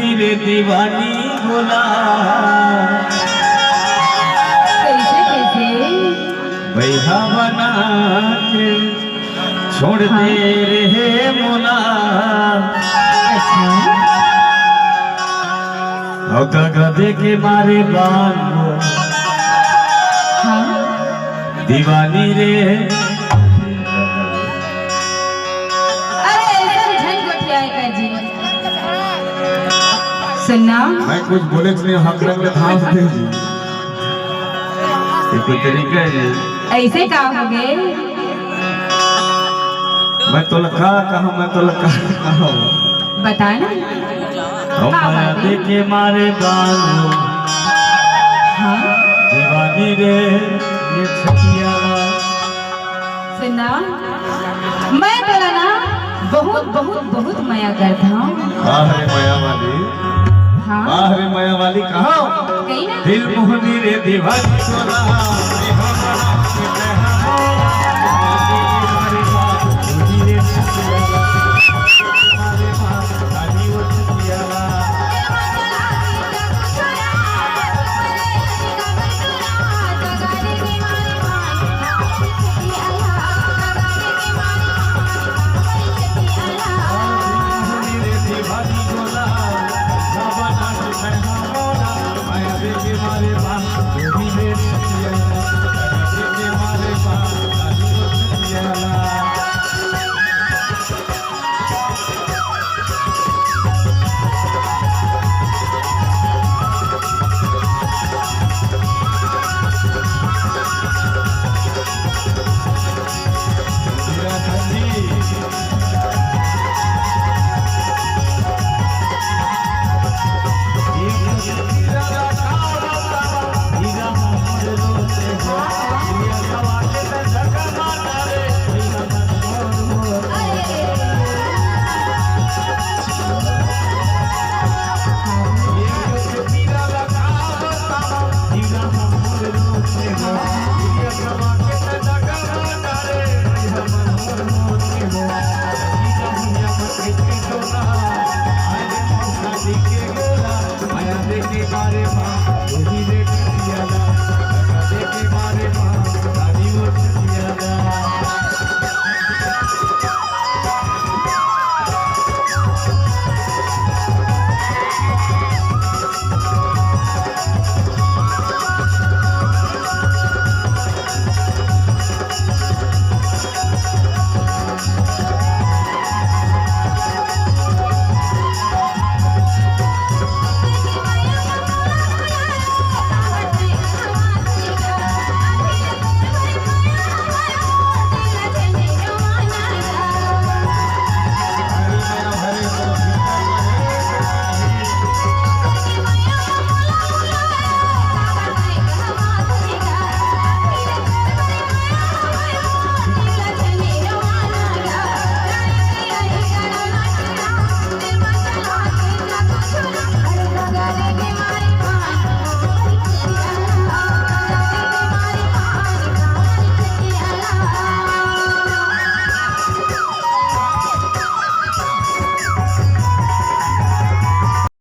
मोहनी रे दीवानी बोला कैसे कैसे बैहा बना के छोड़ दे रे मोला। अच्छा और गधे के मारे बांधो हाँ दीवानी रे। अरे ऐसा झन गोठिया है जी सुनना मैं कुछ बोले नहीं हक रंग धांस दे जी ये कोई तरीका है जी। ऐसे का हो गए मैं तो लखा कहा मैं तो लखा कहा बताना हम माया देखे मारे बांधो हाँ दीवानी रे ये छकिया। सुनना मैं तोरा ना बहुत बहुत बहुत माया करता हूँ। बाहरे माया वाली हाँ बाहरे माया वाली कहा कहीं ना दिल मोहनी रे दीवानी बोला माया देखे बारे